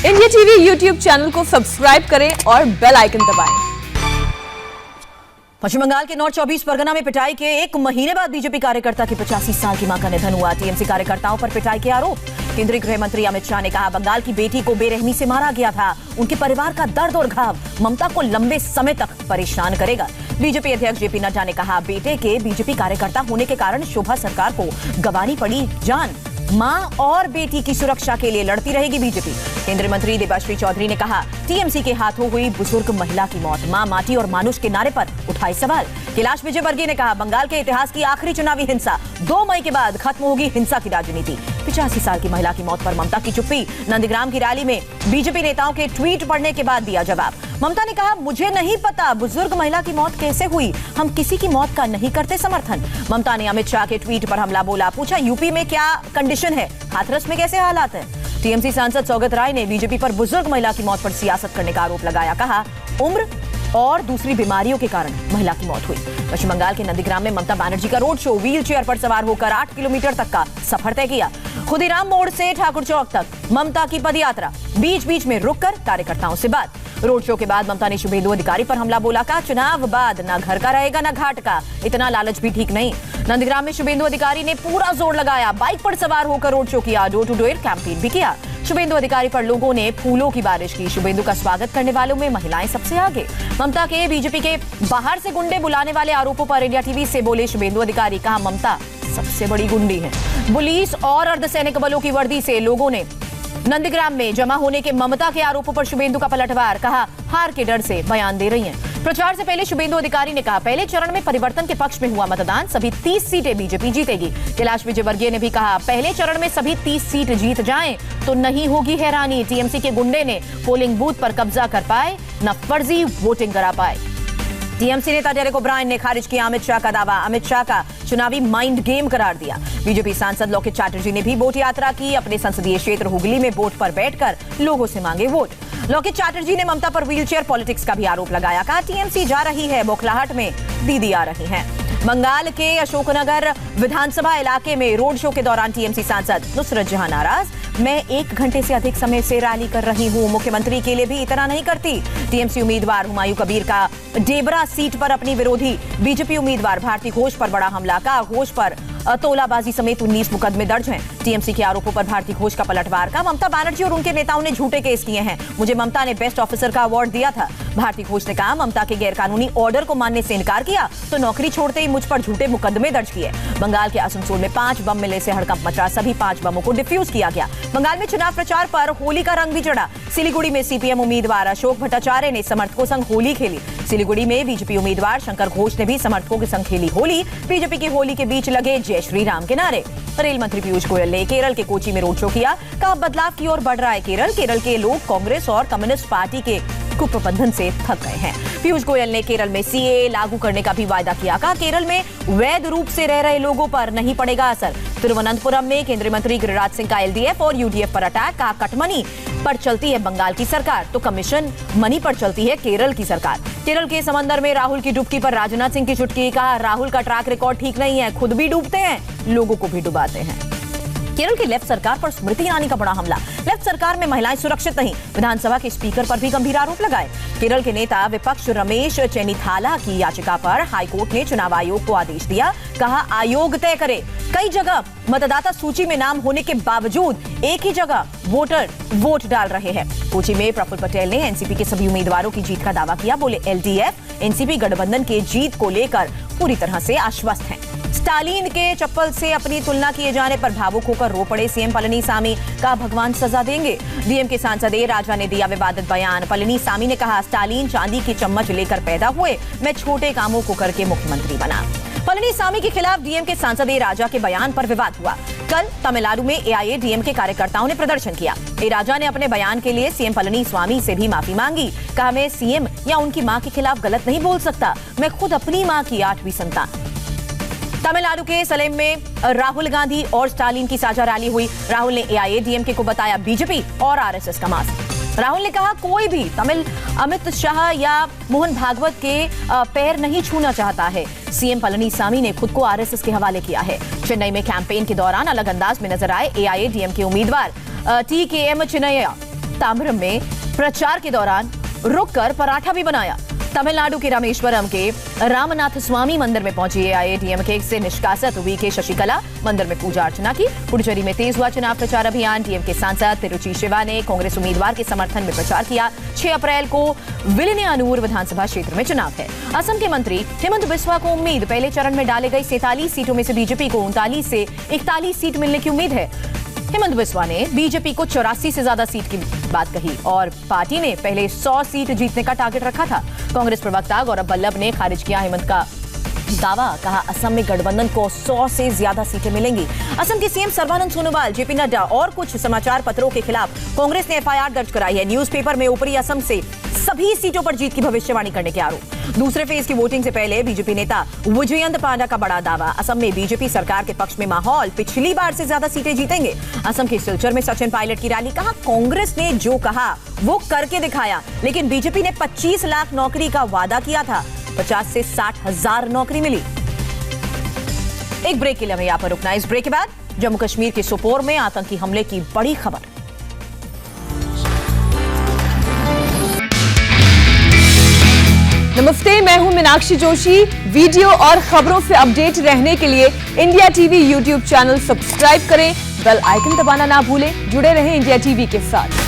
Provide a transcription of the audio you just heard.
India TV YouTube channel को subscribe करें और बेल आइकन दबाएं। पश्चिम बंगाल के नॉर्थ 24 परगना में पिटाई के एक महीने बाद बीजेपी कार्यकर्ता की 85 साल की मां का निधन हुआ। टीएमसी कार्यकर्ताओं पर पिटाई के आरोप। केंद्रीय गृह मंत्री अमित शाह ने कहा, बंगाल की बेटी को बेरहमी से मारा गया था। उनके परिवार का दर्द और घाव ममता को लंबे समय तक परेशान करेगा। बीजेपी अध्यक्ष जेपी नड्डा ने कहा, बेटे के बीजेपी कार्यकर्ता होने के कारण शोभा सरकार को गंवानी पड़ी जान। मां और बेटी की सुरक्षा के लिए लड़ती रहेगी बीजेपी। केंद्रीय मंत्री देबाश्री चौधरी ने कहा, टीएमसी के हाथों हुई बुजुर्ग महिला की मौत। मां, माटी और मानुष के नारे पर उठाए सवाल। कैलाश विजयवर्गीय ने कहा, बंगाल के इतिहास की आखिरी चुनावी हिंसा। 2 मई के बाद खत्म होगी हिंसा की राजनीति। 85 साल की महिला की मौत पर ममता की चुप्पी। नंदीग्राम की रैली में बीजेपी नेताओं के ट्वीट पढ़ने के बाद दिया जवाब। ममता ने कहा, मुझे नहीं पता बुजुर्ग महिला की मौत कैसे हुई। हम किसी की मौत का नहीं करते समर्थन। ममता ने अमित शाह के ट्वीट पर हमला बोला। पूछा, यूपी में क्या कंडीशन है, हाथरस में कैसे हालात है। टीएमसी सांसद सौगत राय ने बीजेपी पर बुजुर्ग महिला की मौत पर सियासत करने का आरोप लगाया। कहा, उम्र और दूसरी बीमारियों के कारण महिला की मौत हुई। पश्चिम बंगाल के नंदीग्राम में ममता बनर्जी का रोड शो। व्हील चेयर पर सवार होकर 8 किलोमीटर तक का सफर तय किया। खुदीराम मोड़ से ठाकुर चौक तक ममता की पदयात्रा। बीच बीच में रुककर कार्यकर्ताओं से बात। रोड शो के बाद ममता ने शुभेंदु अधिकारी पर हमला बोला। कहा, चुनाव बाद ना घर का रहेगा ना घाट का, इतना लालच भी ठीक नहीं। नंदीग्राम में शुभेंदु अधिकारी ने पूरा जोर लगाया। बाइक पर सवार होकर रोड शो किया। डोर टू डोर कैंपेन भी किया। शुभेंदु अधिकारी पर लोगों ने फूलों की बारिश की। शुभेंदु का स्वागत करने वालों में महिलाएं सबसे आगे। ममता के बीजेपी के बाहर से गुंडे बुलाने वाले आरोपों पर इंडिया टीवी से बोले शुभेंदु अधिकारी। कहा, ममता सबसे बड़ी गुंडी है। पुलिस और अर्धसैनिक बलों की वर्दी से लोगों ने नंदीग्राम में जमा होने के ममता के आरोपों पर शुभेंदु का पलटवार। कहा, हार के डर से बयान दे रही हैं। प्रचार से पहले शुभेंदु अधिकारी ने कहा, पहले चरण में परिवर्तन के पक्ष में हुआ मतदान, सभी 30 सीटें बीजेपी जीतेगी। कैलाश विजयवर्गीय ने भी कहा, पहले चरण में सभी 30 सीट जीत जाएं तो नहीं होगी हैरानी। टीएमसी के गुंडे ने पोलिंग बूथ पर कब्जा कर पाए, न फर्जी वोटिंग करा पाए। टीएमसी नेता डेरेक ओब्रायन ने खारिज किया अमित शाह का दावा। अमित शाह का चुनावी माइंड गेम करार दिया। बीजेपी सांसद लोकेट चैटर्जी ने भी वोट यात्रा की। अपने संसदीय क्षेत्र हुगली में वोट पर बैठकर लोगों से मांगे वोट। लोकेट चैटर्जी ने ममता पर व्हीलचेयर पॉलिटिक्स का भी आरोप लगाया। कहा, टीएमसी जा रही है, बौखलाहट में दीदी आ रही हैं। बंगाल के अशोकनगर विधानसभा इलाके में रोड शो के दौरान टीएमसी सांसद नुसरत जहां नाराज। मैं 1 घंटे से अधिक समय से रैली कर रही हूं, मुख्यमंत्री के लिए भी इतना नहीं करती। टीएमसी उम्मीदवार हुमायूं कबीर का डेबरा सीट पर अपनी विरोधी बीजेपी उम्मीदवार भारती घोष पर बड़ा हमला। का घोष पर तोलाबाजी समेत 19 मुकदमे दर्ज हैं। टीएमसी के आरोपों पर भारती घोष का पलटवार। का ममता बनर्जी और उनके नेताओं ने झूठे केस किए हैं, मुझे ममता ने बेस्ट ऑफिसर का अवार्ड दिया था। भारती घोष ने कहा, ममता के गैरकानूनी ऑर्डर को मानने से इनकार किया तो नौकरी छोड़ते ही मुझ पर झूठे मुकदमे दर्ज किए। बंगाल के आसनसोल में 5 बम मिलने से हड़कंप मचा। सभी 5 बमों को डिफ्यूज किया गया। बंगाल में चुनाव प्रचार पर होली का रंग भी चढ़ा। सिलीगुड़ी में सीपीएम उम्मीदवार अशोक भट्टाचार्य ने समर्थकों संग होली खेली। सिलीगुड़ी में बीजेपी उम्मीदवार शंकर घोष ने भी समर्थकों के संग खेली होली। बीजेपी की होली के बीच लगे जय श्री राम के नारे। रेल मंत्री पीयूष गोयल ने केरल के कोची में रोड शो किया। कहा, बदलाव की ओर बढ़ रहा है केरल। केरल के लोग कांग्रेस और कम्युनिस्ट पार्टी के कुप्रबंधन से थक गए हैं। पीयूष गोयल ने केरल में सीए लागू करने का भी वायदा किया। कहा, केरल में वैध रूप से रह रहे लोगों पर नहीं पड़ेगा असर। तिरुवनंतपुरम में केंद्रीय मंत्री गिरिराज सिंह का एलडीएफ और यूडीएफ पर अटैक। कहा, कटमनी पर चलती है बंगाल की सरकार तो कमीशन मनी पर चलती है केरल की सरकार। केरल के समंदर में राहुल की डुबकी पर राजनाथ सिंह की चुटकी। कहा, राहुल का ट्रैक रिकॉर्ड ठीक नहीं है, खुद भी डूबते हैं, लोगों को भी डुबाते हैं। केरल की लेफ्ट सरकार पर स्मृति ईरानी का बड़ा हमला। लेफ्ट सरकार में महिलाएं सुरक्षित नहीं, विधानसभा के स्पीकर पर भी गंभीर आरोप लगाए। केरल के नेता विपक्ष रमेश चेन्नीथाला की याचिका पर हाईकोर्ट ने चुनाव आयोग को आदेश दिया। कहा, आयोग तय करे। कई जगह मतदाता सूची में नाम होने के बावजूद एक ही जगह वोटर वोट डाल रहे हैं। कोची में प्रफुल्ल पटेल ने एनसीपी के सभी उम्मीदवारों की जीत का दावा किया। बोले, एलडीएफ एनसीपी गठबंधन के जीत को लेकर पूरी तरह से आश्वस्त हैं। स्टालिन के चप्पल से अपनी तुलना किए जाने पर भावुक होकर रो पड़े सीएम पलनीसामी। का भगवान सजा देंगे। डीएम के सांसद ए राजा ने दिया विवादित बयान। पलनीसामी ने कहा, स्टालिन चांदी की चम्मच लेकर पैदा हुए, मैं छोटे कामों को करके मुख्यमंत्री बना। पलनीसामी के खिलाफ डीएम के सांसद ए राजा के बयान पर विवाद हुआ। कल तमिलनाडु में एआईएडीएम के कार्यकर्ताओं ने प्रदर्शन किया। ए राजा ने अपने बयान के लिए सीएम पलनीस्वामी से भी माफी मांगी। कहा, मैं सीएम या उनकी मां के खिलाफ गलत नहीं बोल सकता, मैं खुद अपनी मां की 8वीं संतान। तमिलनाडु के सलेम में राहुल गांधी और स्टालिन की साझा रैली हुई। राहुल ने एआईएडीएमके को बताया बीजेपी और आरएसएस का मास्क। राहुल ने कहा, कोई भी तमिल अमित शाह या मोहन भागवत के पैर नहीं छूना चाहता है। सीएम पलनीसामी ने खुद को आरएसएस के हवाले किया है। चेन्नई में कैंपेन के दौरान अलग अंदाज में नजर आए एआईएडीएमके उम्मीदवार टीकेएम चिन्नैया। ताम्बरम में प्रचार के दौरान रुककर पराठा भी बनाया। तमिलनाडु के रामेश्वरम के रामनाथ स्वामी मंदिर में पहुंची एआईएडीएमके से निष्कासित हुई के शशिकला मंदिर में पूजा अर्चना की। पुडुचेरी में तेज हुआ चुनाव प्रचार अभियान। डीएमके सांसद तिरुचि शिवा ने कांग्रेस उम्मीदवार के समर्थन में प्रचार किया। 6 अप्रैल को विलिनियानूर विधानसभा क्षेत्र में चुनाव है। असम के मंत्री हेमंत बिस्वा को उम्मीद, पहले चरण में डाले गए 47 सीटों में से बीजेपी को 39 से 41 सीट मिलने की उम्मीद है। हेमंत बिस्वा ने बीजेपी को 84 से ज्यादा सीट की बात कही और पार्टी ने पहले 100 सीट जीतने का टारगेट रखा था। कांग्रेस प्रवक्ता गौरव बल्लभ ने खारिज किया हेमंत का दावा, कहा असम में गठबंधन को 100 से ज्यादा सीटें मिलेंगी। असम के सीएम सर्बानंद सोनोवाल, जेपी नड्डा और कुछ समाचार पत्रों के खिलाफ कांग्रेस ने एफआईआर दर्ज कराई है। न्यूज़पेपर में ऊपरी असम से सभी सीटों पर जीत की भविष्यवाणी करने के आरोप। दूसरे फेज की वोटिंग से पहले बीजेपी नेता विजयंत पांडा का बड़ा दावा, असम में बीजेपी सरकार के पक्ष में माहौल, पिछली बार से ज्यादा सीटें जीतेंगे। असम के सिलचर में सचिन पायलट की रैली, कहा कांग्रेस ने जो कहा वो करके दिखाया, लेकिन बीजेपी ने 25 लाख नौकरी का वादा किया था, 50 से 60 हजार नौकरी मिली। एक ब्रेक के लिए हमें यहां पर रुकना है। इस ब्रेक के बाद जम्मू कश्मीर के सोपोर में आतंकी हमले की बड़ी खबर। नमस्ते, मैं हूं मीनाक्षी जोशी। वीडियो और खबरों से अपडेट रहने के लिए India TV YouTube channel subscribe करें, बेल आइकन दबाना ना भूलें। जुड़े रहें इंडिया टीवी के साथ।